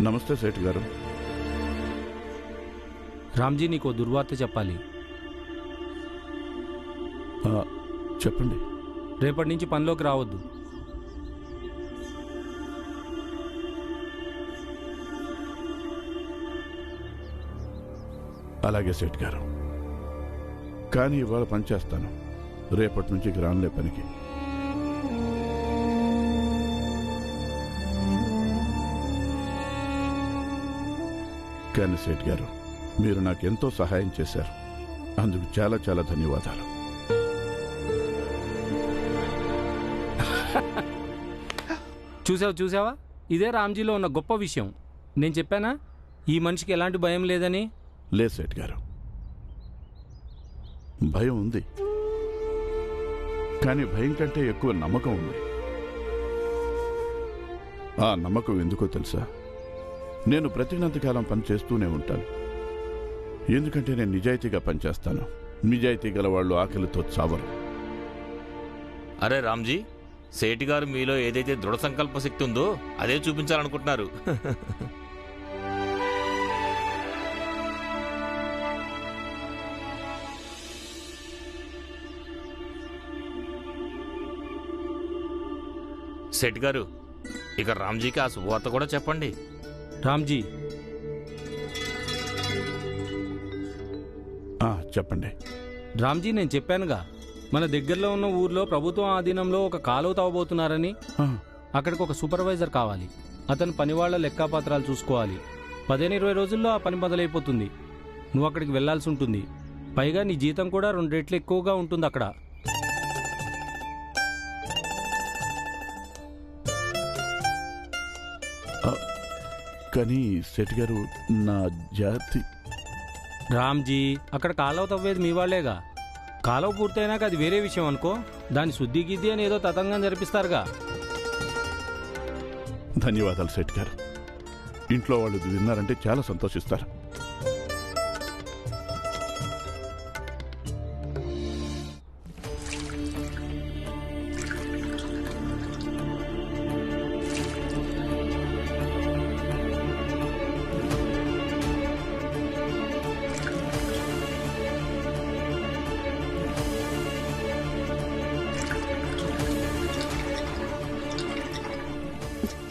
నమస్తే సేఠ్ గారు. రామ్జీ, నీకు దుర్వార్త చెప్పాలి. చెప్పండి. రేపటి నుంచి పనిలోకి రావద్దు. అలాగే సేఠ్ గారు, కానీ ఇవాళ పనిచేస్తాను. రేపటి నుంచి రానులే పనికి. కానీ సేఠ్ గారు, మీరు నాకెంతో సహాయం చేశారు. అందుకు చాలా చాలా ధన్యవాదాలు. చూసావా, ఇదే రామ్జీలో ఉన్న గొప్ప విషయం. నేను చెప్పానా ఈ మనిషికి ఎలాంటి భయం లేదని? లేదు సేఠ్ గారు, భయం ఉంది, కానీ భయం కంటే ఎక్కువ నమ్మకం ఉంది. ఆ నమ్మకం ఎందుకో తెలుసా? నేను బ్రతికినంతకాలం పని చేస్తూనే ఉంటాను. ఎందుకంటే నేను నిజాయితీగా పనిచేస్తాను. నిజాయితీ గల వాళ్ళు ఆకలితో చావరు. అరే రామ్జీ, సేఠి గారు మీలో ఏదైతే దృఢ సంకల్ప శక్తి ఉందో అదే చూపించాలనుకుంటున్నారు. సేఠ్ గారు, ఇక రామ్జీకి ఆ శుభవార్త కూడా చెప్పండి. రామ్జీ, చెప్పండి. రామ్జీ, నేను చెప్పానుగా, మన దగ్గరలో ఉన్న ఊర్లో ప్రభుత్వం ఆధీనంలో ఒక కాలువ తవ్వబోతున్నారని. అక్కడికి ఒక సూపర్వైజర్ కావాలి. అతను పనివాళ్ల లెక్కాపత్రాలు చూసుకోవాలి. 15-20 రోజుల్లో ఆ పని మొదలైపోతుంది. నువ్వు అక్కడికి వెళ్లాల్సి ఉంటుంది. పైగా నీ జీతం కూడా 2 రెట్లు ఎక్కువగా ఉంటుంది అక్కడ. కానీ సేఠ్ గారు, నా జాతి. రామ్జీ, అక్కడ కాలువ తవ్వేది మీ వాళ్లేగా. కాలువ పూర్తయినాక అది వేరే విషయం అనుకో. దాని శుద్ధి గిద్ది అని ఏదో తతంగం జరిపిస్తారుగా. ధన్యవాదాలు సేఠ్ గారు. ఇంట్లో వాళ్ళు విన్నారంటే చాలా సంతోషిస్తారు.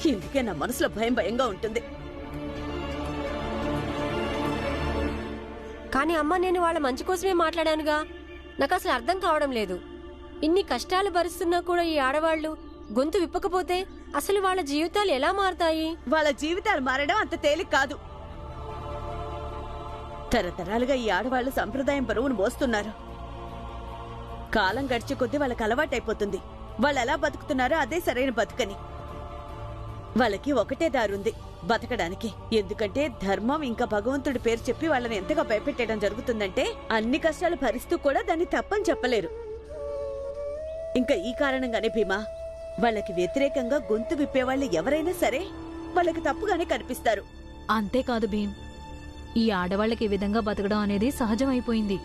ఇందుకే నా మనసులో భయంగా ఉంటుంది. కానీ అమ్మ, నేను వాళ్ళ మంచి కోసమే మాట్లాడానుగా. నాకు అసలు అర్థం కావడం లేదు. ఇన్ని కష్టాలు భరిస్తున్నా కూడా ఈ ఆడవాళ్లు గొంతు విప్పకపోతే అసలు వాళ్ళ జీవితాలు ఎలా మారతాయి? వాళ్ళ జీవితాలు మారడం అంత తేలిక కాదు. తరతరాలుగా ఈ ఆడవాళ్లు సంప్రదాయం బరువును మోస్తున్నారు. కాలం గడిచే కొద్దీ వాళ్ళకి అలవాటైపోతుంది. వాళ్ళు ఎలా బతుకుతున్నారో అదే సరైన బతుకని. వాళ్ళకి ఒకటే దారుంది బతకడానికి. ఎందుకంటే ధర్మం ఇంకా భగవంతుడి పేరు చెప్పి వాళ్ళని ఎంతగా భయపెట్టడం జరుగుతుందంటే అన్ని కష్టాలు భరిస్తూ కూడా దాన్ని తప్పని చెప్పలేరు. ఇంకా ఈ కారణంగానే భీమా, వాళ్ళకి వ్యతిరేకంగా గొంతు విప్పేవాళ్ళు ఎవరైనా సరే వాళ్ళకి తప్పుగానే కనిపిస్తారు. అంతేకాదు భీమ్, ఈ ఆడవాళ్ళకి ఈ విధంగా బతకడం అనేది సహజమైపోయింది.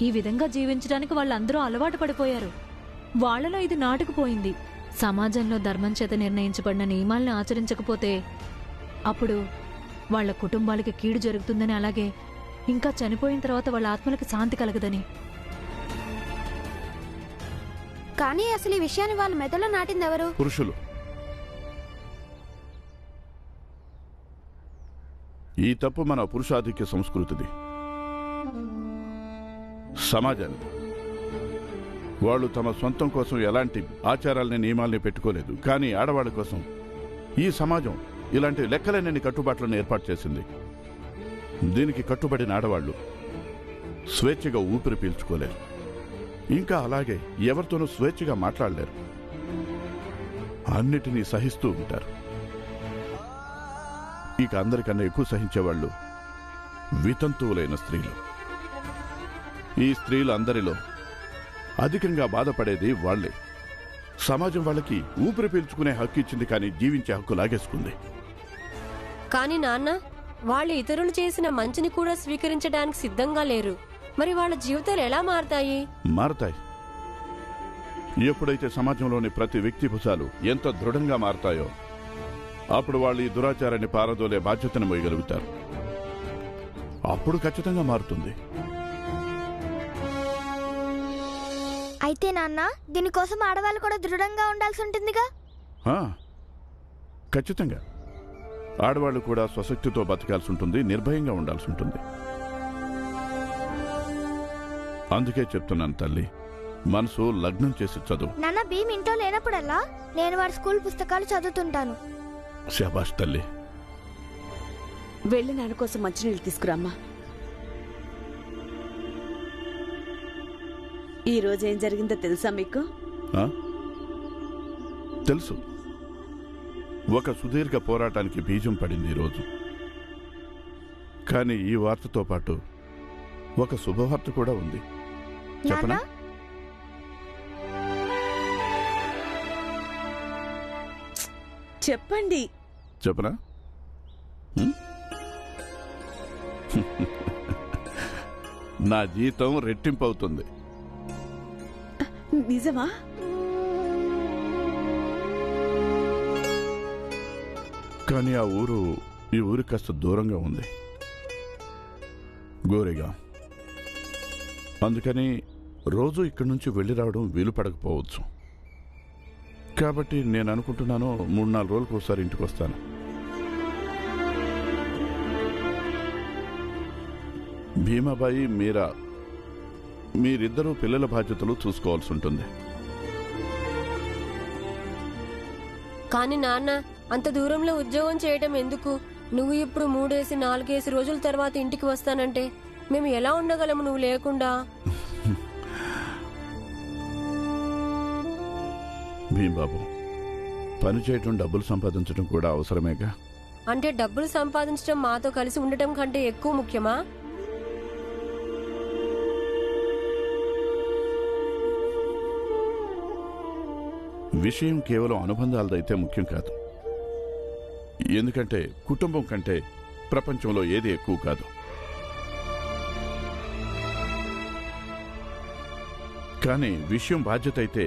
ఈ విధంగా జీవించడానికి వాళ్ళందరూ అలవాటు పడిపోయారు. వాళ్లలో ఇది నాటుకుపోయింది. సమాజంలో ధర్మం చేత నిర్ణయించబడిన నియమాల్ని ఆచరించకపోతే అప్పుడు వాళ్ల కుటుంబాలకి కీడు జరుగుతుందని, అలాగే ఇంకా చనిపోయిన తర్వాత వాళ్ళ ఆత్మలకి శాంతి కలగదని. కానీ అసలు ఈ విషయాన్ని వాళ్ళ మెదడులో నాటింది ఎవరు? పురుషులు. ఈ తప్పు మన పురుషాధిక్య సంస్కృతిది. సమాజాన్ని వాళ్ళు తమ సొంతం కోసం ఎలాంటి ఆచారాలని నియమాల్ని పెట్టుకోలేదు. కానీ ఆడవాళ్ళ కోసం ఈ సమాజం ఇలాంటి లెక్కలేనన్ని కట్టుబాట్లను ఏర్పాటు చేసింది. దీనికి కట్టుబడిన ఆడవాళ్లు స్వేచ్ఛగా ఊపిరి పీల్చుకోలేరు. ఇంకా అలాగే ఎవరితోనూ స్వేచ్ఛగా మాట్లాడలేరు. అన్నిటినీ సహిస్తూ ఉంటారు. ఇక అందరికన్నా ఎక్కువ సహించేవాళ్లు వితంతువులైన స్త్రీలు. ఈ స్త్రీలు అందరిలో అధికంగా బాధపడేది వాళ్లే. సమాజం వాళ్ళకి ఊపిరి పీల్చుకునే హక్కు ఇచ్చింది, కానీ జీవించే హక్కు లాగేసుకుంది. కానీ నాన్న, వాళ్ళు ఇతరులు చేసిన మంచిని కూడా స్వీకరించడానికి సిద్ధంగా లేరు. మరి వాళ్ళ జీవితాలు ఎలా మారతాయి? మారతాయి. ఎప్పుడైతే సమాజంలోని ప్రతి వ్యక్తి భుజాలు ఎంత దృఢంగా మారతాయో అప్పుడు వాళ్ళు ఈ దురాచారాన్ని పారదోలే బాధ్యతను మోయగలుగుతారు. అప్పుడు ఖచ్చితంగా మారుతుంది. అయితే నాన్న దీనికోసం ఆడవాళ్ళు కూడా దృఢంగా ఉండాల్సి ఉంటుందిగా? ఖచ్చితంగా ఆడవాళ్ళు కూడా స్వశక్తితో బతకాల్సి ఉంటుంది, నిర్భయంగా ఉండాల్సి ఉంటుంది. అందుకే చెప్తున్నాను తల్లి, మనసు లగ్నం చేసి చదువు. నాన్న భీమ్ ఇంట్లో లేనప్పుడల్లా నేను వాడి స్కూల్ పుస్తకాలు చదువుతుంటాను. శభాష్ తల్లి. వెళ్ళి నాన్న కోసం మంచినీళ్ళు తీసుకురామ్మా. ఈ రోజు ఏం జరిగిందో తెలుసా మీకు? తెలుసు. ఒక సుదీర్ఘ పోరాటానికి బీజం పడింది ఈరోజు. కానీ ఈ వార్తతో పాటు ఒక శుభవార్త కూడా ఉంది. చెప్పనా? చెప్పండి. చెప్పనా? నా జీతం రెట్టింపు అవుతుంది. నిజమా? కానీ ఈ ఊరి కాస్త దూరంగా ఉంది, గోరేగా. అందుకని రోజు ఇక్కడి నుంచి వెళ్ళి రావడం వీలు పడకపోవచ్చు. కాబట్టి నేను అనుకుంటున్నాను 3-4 రోజులకు ఒకసారి ఇంటికి వస్తాను. భీమాబాయి, మీరా, మీరిద్దరూ పిల్లల బాధ్యతలు చూసుకోవాల్సి ఉంటుంది. కానీ నాన్న, అంత దూరంలో ఉద్యోగం చేయటం ఎందుకు? నువ్వు ఇప్పుడు 3-4 రోజుల తర్వాత ఇంటికి వస్తానంటే మేము ఎలా ఉండగలము నువ్వు లేకుండా? భీంబాబు, పని చేయటం, డబ్బులు సంపాదించడం కూడా అవసరమేగా. అంటే డబ్బులు సంపాదించడం మాతో కలిసి ఉండటం కంటే ఎక్కువ ముఖ్యమా? విషయం కేవలం అనుబంధాలదైతే ముఖ్యం కాదు. ఎందుకంటే కుటుంబం కంటే ప్రపంచంలో ఏది ఎక్కువ కాదు. కానీ విషయం బాధ్యత అయితే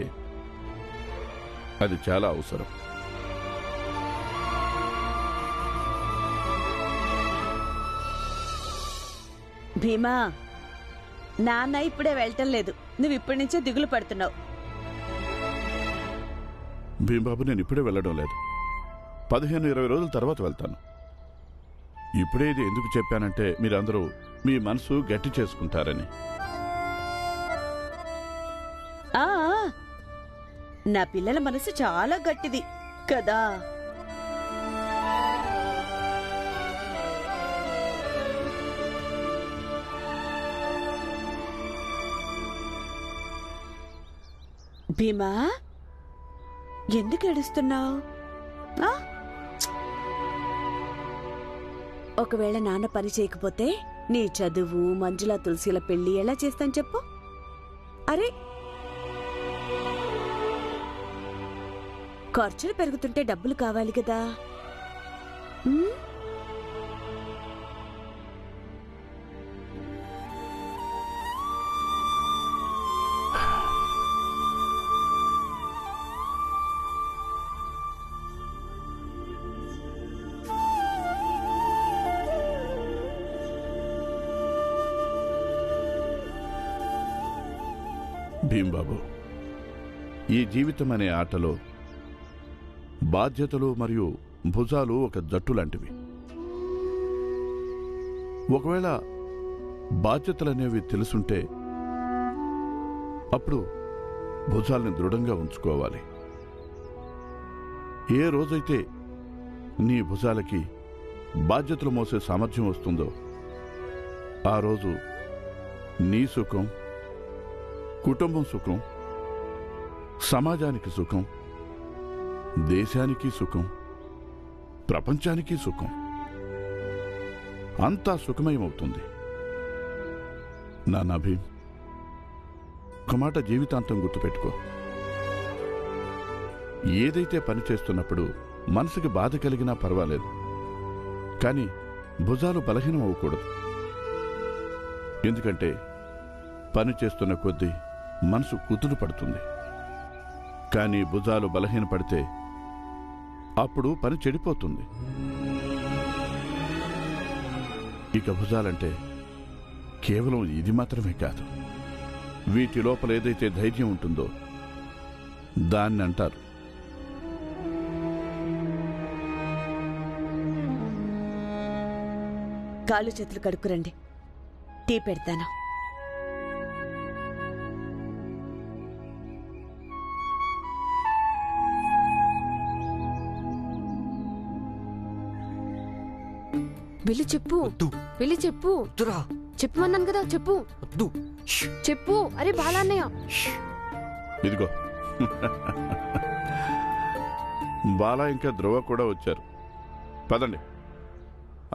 అది చాలా అవసరం. భీమా, నాన్న ఇప్పుడే వెళ్ళటం లేదు. నువ్వు ఇప్పటి నుంచే దిగులు పడుతున్నావు. భీంబాబు, నేను ఇప్పుడే వెళ్ళడం లేదు. 15-20 రోజుల తర్వాత వెళ్తాను. ఇప్పుడే ఇది ఎందుకు చెప్పానంటే మీరందరూ మీ మనసు గట్టి చేసుకుంటారని. నా పిల్లల మనసు చాలా గట్టిది కదా. భీమా, ఎందుకు ఏడుస్తున్నావు? ఒకవేళ నాన్న పని చేయకపోతే నీ చదువు, మంజుల, తులసిల పెళ్లి ఎలా చేస్తాను చెప్పు? అరే, ఖర్చులు పెరుగుతుంటే డబ్బులు కావాలి కదా. భీంబాబు, ఈ జీవితం అనే ఆటలో బాధ్యతలు మరియు భుజాలు ఒక జట్టు లాంటివి. ఒకవేళ బాధ్యతలనేవి తెలుసుంటే అప్పుడు భుజాల్ని దృఢంగా ఉంచుకోవాలి. ఏ రోజైతే నీ భుజాలకి బాధ్యతలు మోసే సామర్థ్యం వస్తుందో ఆ రోజు నీ సుఖం, కుటుంబం సుఖం, సమాజానికి సుఖం, దేశానికి సుఖం, ప్రపంచానికి సుఖం, అంతా సుఖమయమవుతుంది. నాన్న భీమ్, ఒక మాట జీవితాంతం గుర్తుపెట్టుకో. ఏదైతే పని చేస్తున్నప్పుడు మనసుకి బాధ కలిగినా పర్వాలేదు, కానీ భుజాలు బలహీనం అవ్వకూడదు. ఎందుకంటే పని చేస్తున్న కొద్దీ మనసు కుదురు పడుతుంది. కానీ భుజాలు బలహీనపడితే అప్పుడు పని చెడిపోతుంది. ఇక భుజాలంటే కేవలం ఇది మాత్రమే కాదు, వీటి లోపల ఏదైతే ధైర్యం ఉంటుందో దాన్ని అంటారు. కాళ్ళు చేతులు కడుక్కురండి, టీ పెడతాను. వెళ్ళి చెప్పు, వెళ్ళి చెప్పు. చెప్పమన్నాను కదా, చెప్పు చెప్పు. అరే బాలా అన్నయ్య. ఇదిగో బాలా ఇంకా ధ్రువ కూడా వచ్చారు. పదండి,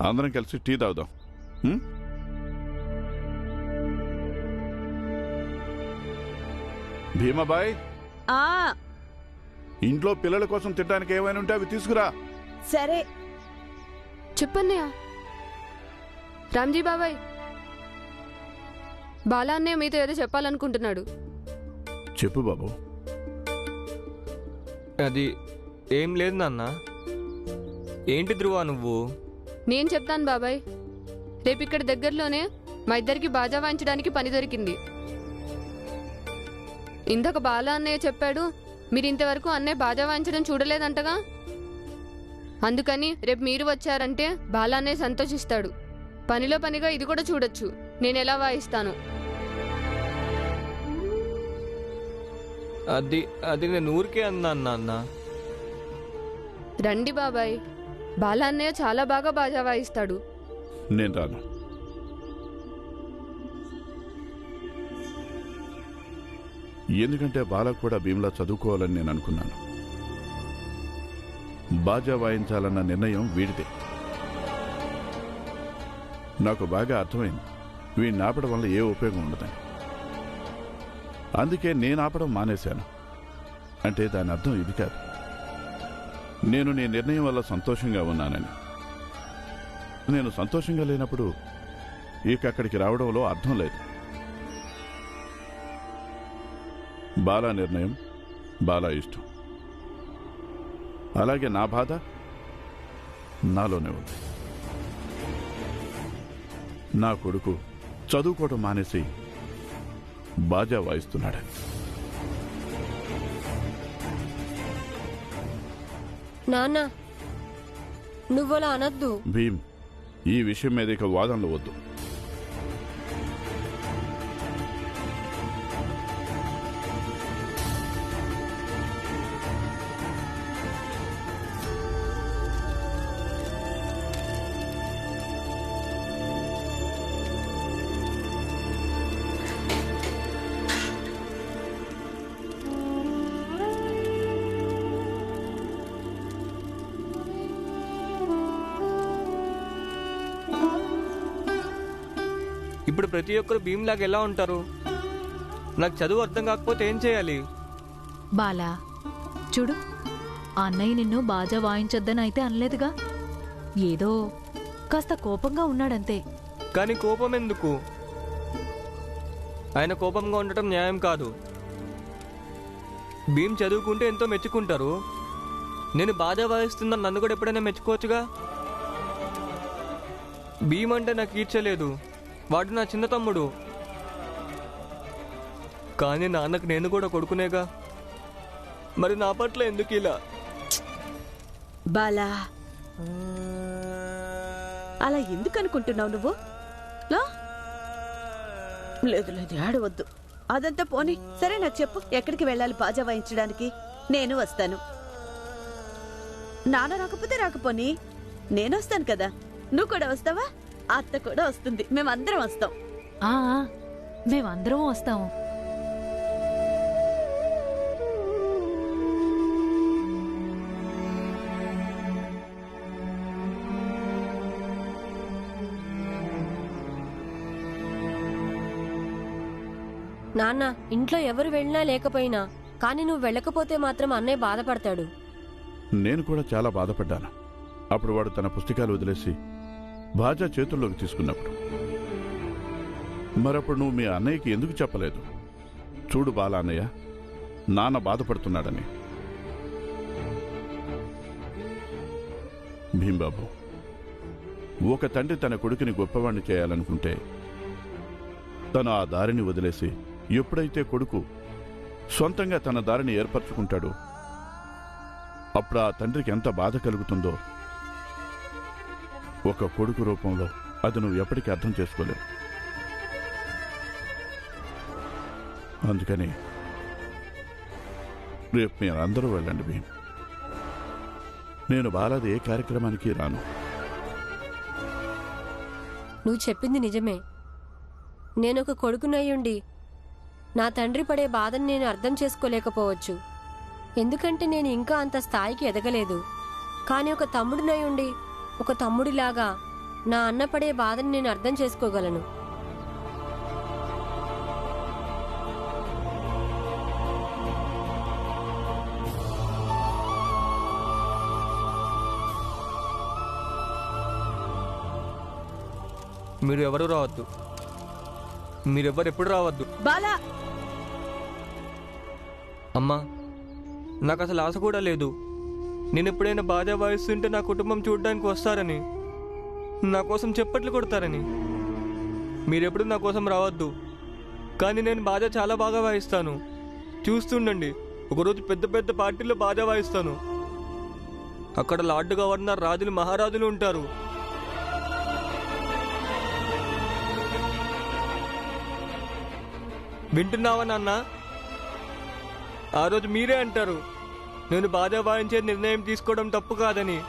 అందరం కలిసి టీ తాగుదాం. భీమాబాయ్, ఇంట్లో పిల్లల కోసం తినడానికి ఏమైనా ఉంటే అవి తీసుకురా. సరే. చెప్పన్నయ్య. రామ్జీ బాబాయ్, బాలా అన్నయ్య మీతో ఏదో చెప్పాలనుకుంటున్నాడు. చెప్పు బాబు. అది ఏం లేదు నాన్న. ఏంటి ధ్రువ నువ్వు? నేను చెప్తాను బాబాయ్. రేపు ఇక్కడ దగ్గరలోనే మా ఇద్దరికి బాజా వాయించడానికి పని దొరికింది. ఇందాక బాలా అన్నయ్య చెప్పాడు, మీరు ఇంతవరకు అన్నయ్య బాజా వాయించడం చూడలేదంటగా. అందుకని రేపు మీరు వచ్చారంటే బాలా అన్నయ్య సంతోషిస్తాడు. పనిలో పనిగా ఇది కూడా చూడొచ్చు, నేను ఎలా వాయిస్తాను. అది నేను ఊరికే అన్నా అన్న. రండి బాబాయ్, బాలా అన్నయ్య చాలా బాగా బాజా వాయిస్తాడు. నేను రాను. ఎందుకంటే బాల కూడా భీమ్లా చదువుకోవాలని నేను అనుకున్నాను. బాజా వాయించాలన్న నిర్ణయం వీడిదే. నాకు బాగా అర్థమైంది వీడిని ఆపడం వల్ల ఏ ఉపయోగం ఉండదని. అందుకే నేను ఆపడం మానేశాను. అంటే దాని అర్థం ఇది కాదు, నేను నీ నిర్ణయం వల్ల సంతోషంగా ఉన్నానని. నేను సంతోషంగా లేనప్పుడు ఇక అక్కడికి రావడంలో అర్థం లేదు. బాలా నిర్ణయం బాలా ఇష్టం. అలాగే నా బాధ నాలోనే ఉంది. నా కొడుకు చదువుకోవటం మానేసి బాజా వాయిస్తున్నాడు. నాన్న, నువ్వలా అనద్దు. భీమ్, ఈ విషయం మీద ఇక వాదనలు వద్దు. ఇప్పుడు ప్రతి ఒక్కరు భీమ్లాగా ఎలా ఉంటారు? నాకు చదువు అర్థం కాకపోతే ఏం చేయాలి? బాలా చూడు, ఆ అన్నయ్య నిన్ను బాజా వాయించొద్దని అయితే అనలేదుగా. ఏదో కాస్త కోపంగా ఉన్నాడంతే. కానీ కోపం ఎందుకు? ఆయన కోపంగా ఉండటం న్యాయం కాదు. భీమ్ చదువుకుంటే ఎంతో మెచ్చుకుంటారు. నేను బాజా వాయిస్తుందని నన్ను కూడా ఎప్పుడైనా మెచ్చుకోవచ్చుగా. భీమ్ అంటే నాకు ఈర్చలేదు, వాడు నా చిన్న తమ్ముడు. కానీ నాన్నకు నేను కూడా కొడుకునేగా. మరి నా పట్ల ఎందుకు ఇలా? బాలా, అలా ఎందుకు అనుకుంటున్నావు నువ్వు? లేదు లేదు, ఆడవద్దు. అదంతా పోనీ. సరే, నాకు చెప్పు, ఎక్కడికి వెళ్ళాలి బాజా వాయించడానికి? నేను వస్తాను. నాన్న రాకపోతే రాకపోని, నేను వస్తాను కదా. నువ్వు కూడా వస్తావా? అత్త కూడా వస్తుంది, మేమందరం వస్తాం. మేమందరం వస్తాము. నాన్న, ఇంట్లో ఎవరు వెళ్ళినా లేకపోయినా కానీ నువ్వు వెళ్ళకపోతే మాత్రం అన్నయ్య బాధపడతాడు. నేను కూడా చాలా బాధపడ్డాను. అప్పుడు వాడు తన పుస్తకాలు వదిలేసి బాజా చేతుల్లోకి తీసుకున్నప్పుడు. మరప్పుడు నువ్వు మీ అన్నయ్యకి ఎందుకు చెప్పలేదు? చూడు బాలా అన్నయ్య, నాన్న బాధపడుతున్నాడని. భీంబాబు, ఒక తండ్రి తన కొడుకుని గొప్పవాణ్ణి చేయాలనుకుంటే తను ఆ దారిని వదిలేసి ఎప్పుడైతే కొడుకు సొంతంగా తన దారిని ఏర్పరచుకుంటాడో అప్పుడు ఆ తండ్రికి ఎంత బాధ కలుగుతుందో ఒక కొడుకు రూపంలో అది నువ్వు ఎప్పటికీ అర్థం చేసుకోలేవు. అందుకని రేపు మీరు అందరూ వెళ్ళండి భీమ్. నేను బాలాది ఏ కార్యక్రమానికి రాను. నువ్వు చెప్పింది నిజమే. నేను ఒక కొడుకునయ్యుండి నా తండ్రి పడే బాధను నేను అర్థం చేసుకోలేకపోవచ్చు, ఎందుకంటే నేను ఇంకా అంత స్థాయికి ఎదగలేదు. కానీ ఒక తమ్ముడినయ్యుండి ఒక తమ్ముడిలాగా నా అన్న పడే బాధను నేను అర్థం చేసుకోగలను. మీరు ఎవరు రావద్దు, మీరెవ్వరు ఎప్పుడు రావద్దు. బాలా, అమ్మా, నాకు అసలు ఆశ కూడా లేదు. నేను ఎప్పుడైనా బాజా వాయిస్తుంటే నా కుటుంబం చూడడానికి వస్తారని, నా కోసం చప్పట్లు కొడతారని. మీరెప్పుడు నా కోసం రావద్దు. కానీ నేను బాజా చాలా బాగా వాయిస్తాను, చూస్తుండండి. ఒకరోజు పెద్ద పెద్ద పార్టీలో బాజా వాయిస్తాను. అక్కడ లార్డ్ గవర్నర్, రాజులు, మహారాజులు ఉంటారు. వింటున్నావా నాన్న? ఆ రోజు మీరే అంటారు నేను బాజా వాయించే నిర్ణయం తీసుకోవడం తప్పు కాదని.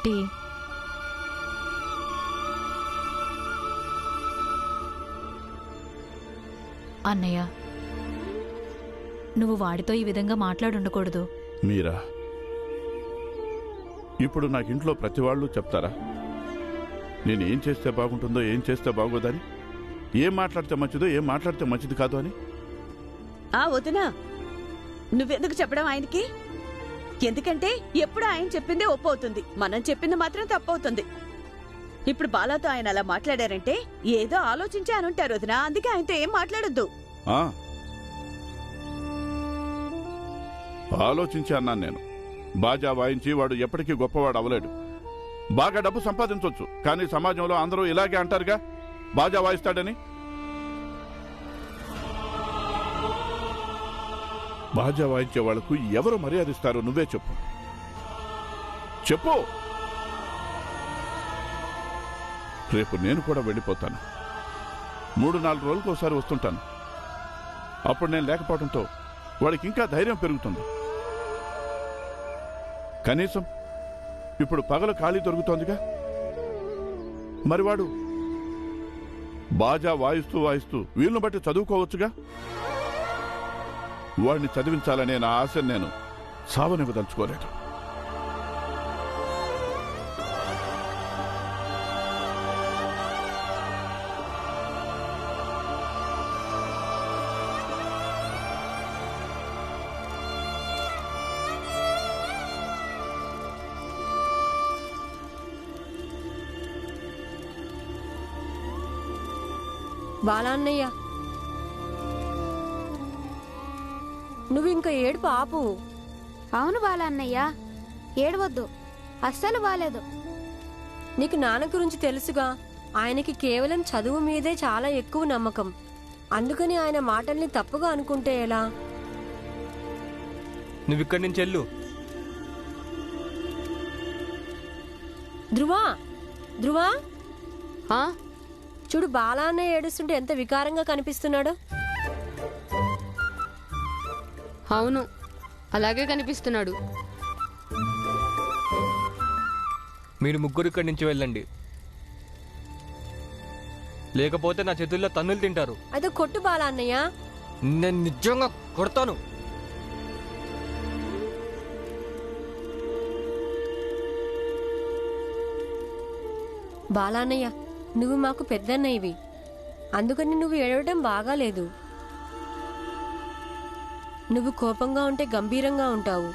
టీ. అన్నయ్య, నువ్వు వాడితో ఈ విధంగా మాట్లాడుండకూడదు. మీరా ఇప్పుడు నాకు ఇంట్లో ప్రతి వాళ్ళు చెప్తారా నేను ఏం చేస్తే బాగుంటుందో, ఏం చేస్తే బాగోదని, ఏం మాట్లాడితే మంచిదో, ఏం మాట్లాడితే మంచిది కాదు అని? వదినా, నువ్వెందుకు చెప్పడం ఆయనకి? ఎందుకంటే ఎప్పుడు ఆయన చెప్పిందే ఒప్పు అవుతుంది, మనం చెప్పింది మాత్రం తప్పవుతుంది. ఇప్పుడు బాలాతో ఆయన అలా మాట్లాడారంటే ఏదో ఆలోచించి అనుంటారు వదినా, అందుకే ఆయనతో ఏం మాట్లాడొద్దు. ఆలోచించి అన్నాను నేను. బాజా వాయించి వాడు ఎప్పటికీ గొప్పవాడు అవ్వలేడు. బాగా డబ్బు సంపాదించవచ్చు, కానీ సమాజంలో అందరూ ఇలాగే అంటారుగా బాజా వాయిస్తాడని. బాజా వాయించే వాళ్లకు ఎవరు మర్యాదిస్తారు? నువ్వే చెప్పు చెప్పు. రేపు నేను కూడా వెళ్ళిపోతాను. 3-4 రోజులకు ఒకసారి వస్తుంటాను. అప్పుడు నేను లేకపోవడంతో వాడికి ఇంకా ధైర్యం పెరుగుతుంది. కనీసం ఇప్పుడు పగలు ఖాళీ దొరుకుతోందిగా. మరి వాడు బాజా వాయిస్తూ వాయిస్తూ వీళ్ళను బట్టి చదువుకోవచ్చుగా. వాడిని చదివించాలనే నా ఆశ నేను సావనివ్వదలుచుకోలేదు. బాలాన్నయ్య, నువ్వు ఇంకా ఏడుపు ఆపు. అవును బాలన్నయ్య, ఏడవద్దు, అస్సలు బాలేదు. నీకు నాన్న గురించి తెలుసుగా, ఆయనకి కేవలం చదువు మీదే చాలా ఎక్కువ నమ్మకం. అందుకని ఆయన మాటల్ని తప్పుగా అనుకుంటే ఎలా? నువ్వు ఇక్కడి నుంచి వెళ్ళు. ధ్రువా, ధ్రువా, ఆ? చూడు, బాలాన్నయ్య ఏడుస్తుంటే ఎంత వికారంగా కనిపిస్తున్నాడు. అవును, అలాగే కనిపిస్తున్నాడు. మీరు ముగ్గురు ఇక్కడి నుంచి వెళ్ళండి, లేకపోతే నా చేతుల్లో తన్నులు తింటారు. అదో కొట్టు బాలాన్నయ్య. నేను నిజంగా కొడతాను. బాలాన్నయ్య, నువ్వు మాకు పెద్దన్నయ్యవి, అందుకని నువ్వు ఏడవడం బాగాలేదు. నువ్వు కోపంగా ఉంటే గంభీరంగా ఉంటావు.